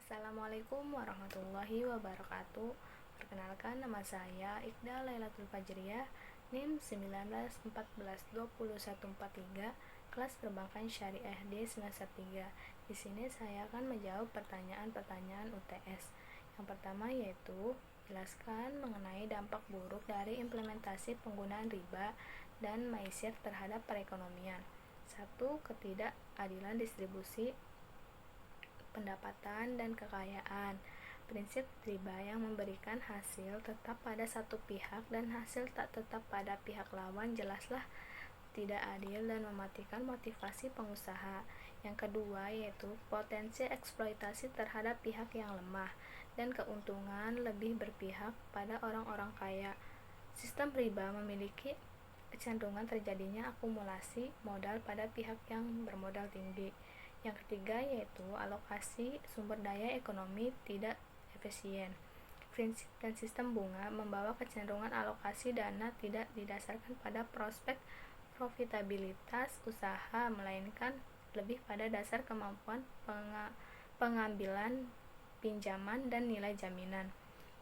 Assalamualaikum warahmatullahi wabarakatuh. Perkenalkan, nama saya Iqda Lailatul Fajriyah, NIM 1914204143, kelas Perbankan Syariah D semester 3. Di sini saya akan menjawab pertanyaan-pertanyaan UTS. Yang pertama yaitu jelaskan mengenai dampak buruk dari implementasi penggunaan riba dan maisir terhadap perekonomian. 1. Ketidakadilan distribusi pendapatan dan kekayaan. Prinsip riba yang memberikan hasil tetap pada satu pihak dan hasil tak tetap pada pihak lawan jelaslah tidak adil dan mematikan motivasi pengusaha. Yang kedua yaitu potensi eksploitasi terhadap pihak yang lemah dan keuntungan lebih berpihak pada orang-orang kaya. Sistem riba memiliki kecenderungan terjadinya akumulasi modal pada pihak yang bermodal tinggi. Yang ketiga yaitu alokasi sumber daya ekonomi tidak efisien. Prinsip dan sistem bunga membawa kecenderungan alokasi dana tidak didasarkan pada prospek profitabilitas usaha, melainkan lebih pada dasar kemampuan pengambilan pinjaman dan nilai jaminan.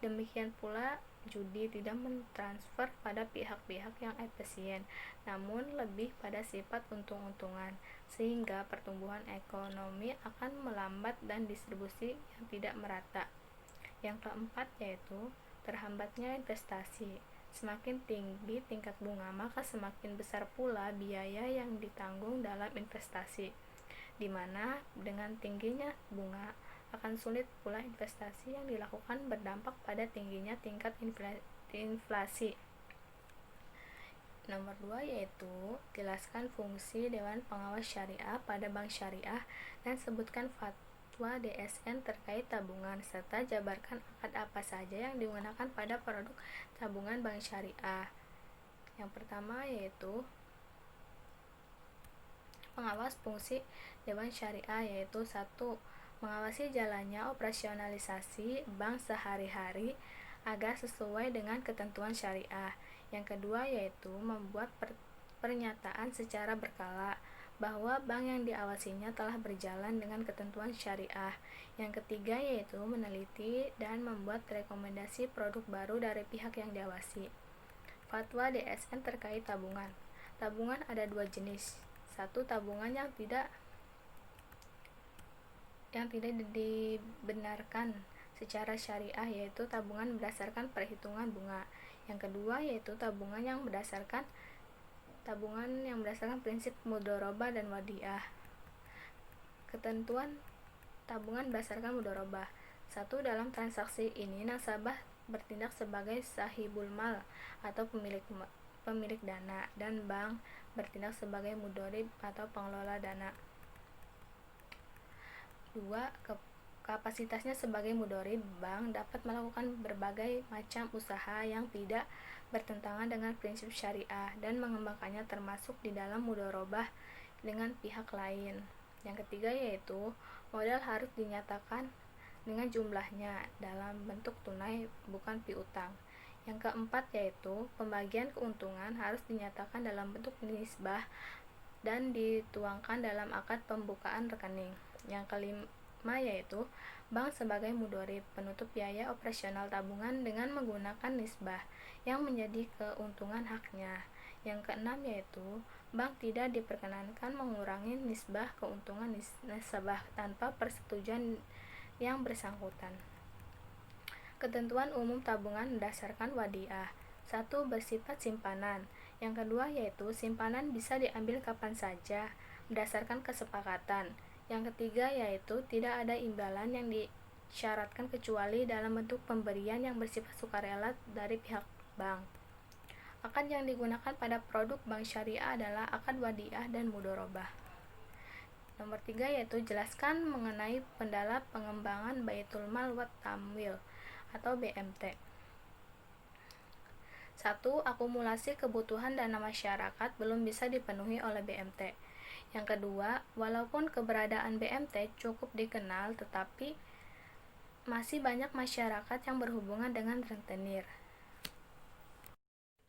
Demikian pula judi tidak mentransfer pada pihak-pihak yang efisien, namun lebih pada sifat untung-untungan, sehingga pertumbuhan ekonomi akan melambat dan distribusi yang tidak merata. Yang keempat yaitu terhambatnya investasi. Semakin tinggi tingkat bunga, maka semakin besar pula biaya yang ditanggung dalam investasi, di mana dengan tingginya bunga akan sulit pula investasi yang dilakukan berdampak pada tingginya tingkat inflasi. Nomor 2 yaitu jelaskan fungsi Dewan Pengawas Syariah pada Bank Syariah dan sebutkan fatwa DSN terkait tabungan serta jabarkan akad apa saja yang digunakan pada produk tabungan Bank Syariah. Yang pertama yaitu pengawas fungsi Dewan Syariah yaitu 1. Mengawasi jalannya operasionalisasi bank sehari-hari agar sesuai dengan ketentuan syariah. Yang kedua yaitu membuat pernyataan secara berkala bahwa bank yang diawasinya telah berjalan dengan ketentuan syariah. Yang ketiga yaitu meneliti dan membuat rekomendasi produk baru dari pihak yang diawasi. Fatwa DSN terkait tabungan. Tabungan ada dua jenis. 1. Tabungan yang tidak dibenarkan secara syariah, yaitu tabungan berdasarkan perhitungan bunga. Yang kedua yaitu tabungan yang berdasarkan prinsip mudharabah dan wadiah. Ketentuan tabungan berdasarkan mudharabah. 1. Dalam transaksi ini nasabah bertindak sebagai sahibul mal atau pemilik dana, dan bank bertindak sebagai mudharib atau pengelola dana. 2. Kapasitasnya sebagai mudharib, bank dapat melakukan berbagai macam usaha yang tidak bertentangan dengan prinsip syariah dan mengembangkannya termasuk di dalam mudharabah dengan pihak lain. Yang ketiga yaitu modal harus dinyatakan dengan jumlahnya dalam bentuk tunai bukan piutang. Yang keempat yaitu pembagian keuntungan harus dinyatakan dalam bentuk nisbah dan dituangkan dalam akad pembukaan rekening. Yang kelima yaitu bank sebagai mudharib penutup biaya operasional tabungan dengan menggunakan nisbah yang menjadi keuntungan haknya. Yang keenam yaitu bank tidak diperkenankan mengurangi nisbah keuntungan nasabah tanpa persetujuan yang bersangkutan. Ketentuan umum tabungan berdasarkan wadiah. 1. Bersifat simpanan. Yang kedua yaitu simpanan bisa diambil kapan saja berdasarkan kesepakatan. Yang ketiga yaitu tidak ada imbalan yang disyaratkan kecuali dalam bentuk pemberian yang bersifat sukarela dari pihak bank. Akad yang digunakan pada produk bank syariah adalah akad wadiah dan mudharabah. Nomor 3 yaitu jelaskan mengenai pendala pengembangan Baitul Mal wa Tamwil atau BMT. 1. Akumulasi kebutuhan dana masyarakat belum bisa dipenuhi oleh BMT. Yang kedua, walaupun keberadaan BMT cukup dikenal, tetapi masih banyak masyarakat yang berhubungan dengan rentenir.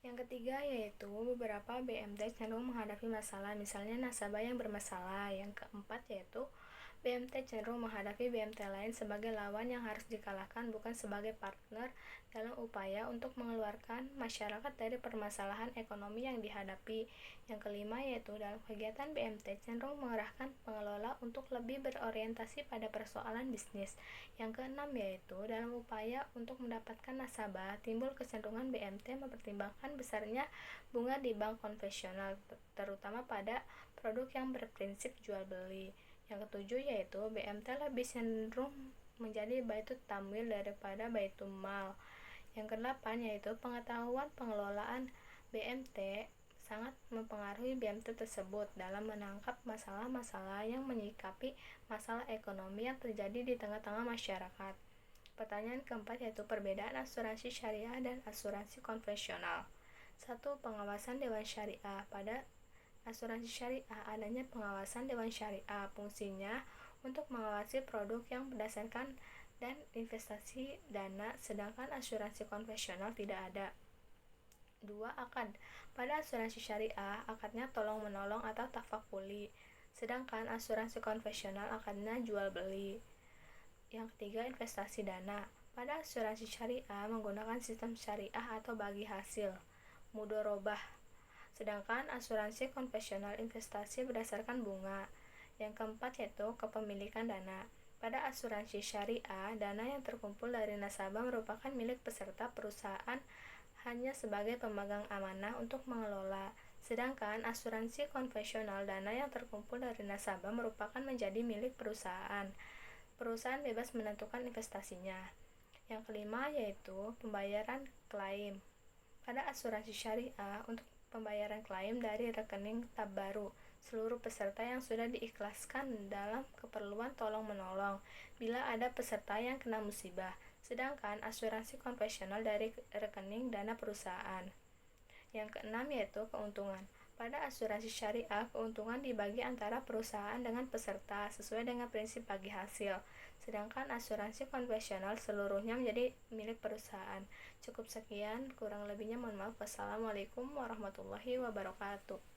Yang ketiga yaitu beberapa BMT cenderung menghadapi masalah, misalnya nasabah yang bermasalah. Yang keempat yaitu BMT cenderung menghadapi BMT lain sebagai lawan yang harus dikalahkan, bukan sebagai partner dalam upaya untuk mengeluarkan masyarakat dari permasalahan ekonomi yang dihadapi. Yang kelima yaitu dalam kegiatan BMT cenderung mengerahkan pengelola untuk lebih berorientasi pada persoalan bisnis. Yang keenam yaitu dalam upaya untuk mendapatkan nasabah, timbul kecenderungan BMT mempertimbangkan besarnya bunga di bank konvensional, terutama pada produk yang berprinsip jual beli. Yang ketujuh yaitu BMT lebih cenderung menjadi baitul tamwil daripada baitul mal. Yang kedelapan yaitu pengetahuan pengelolaan BMT sangat mempengaruhi BMT tersebut dalam menangkap masalah-masalah yang menyikapi masalah ekonomi yang terjadi di tengah-tengah masyarakat. Pertanyaan keempat yaitu perbedaan asuransi syariah dan asuransi konvensional. 1. Pengawasan Dewan Syariah. Pada asuransi syariah, adanya pengawasan Dewan Syariah. Fungsinya untuk mengawasi produk yang berdasarkan dan investasi dana, sedangkan asuransi konvensional tidak ada. 2. Akad. Pada asuransi syariah, akadnya tolong-menolong atau tafakuli, sedangkan asuransi konvensional akadnya jual beli. Yang ketiga, investasi dana. Pada asuransi syariah menggunakan sistem syariah atau bagi hasil, mudorobah, sedangkan asuransi konvensional investasi berdasarkan bunga. Yang keempat yaitu kepemilikan dana. Pada asuransi syariah, dana yang terkumpul dari nasabah merupakan milik peserta perusahaan hanya sebagai pemegang amanah untuk mengelola. Sedangkan asuransi konvensional, dana yang terkumpul dari nasabah merupakan menjadi milik perusahaan. Perusahaan bebas menentukan investasinya. Yang kelima yaitu pembayaran klaim. Pada asuransi syariah, untuk pembayaran klaim dari rekening tab baru, seluruh peserta yang sudah diikhlaskan dalam keperluan tolong-menolong bila ada peserta yang kena musibah, sedangkan asuransi konvensional dari rekening dana perusahaan. Yang keenam yaitu keuntungan. Pada asuransi syariah, keuntungan dibagi antara perusahaan dengan peserta sesuai dengan prinsip bagi hasil, sedangkan asuransi konvensional seluruhnya menjadi milik perusahaan. Cukup sekian, kurang lebihnya mohon maaf. Wassalamualaikum warahmatullahi wabarakatuh.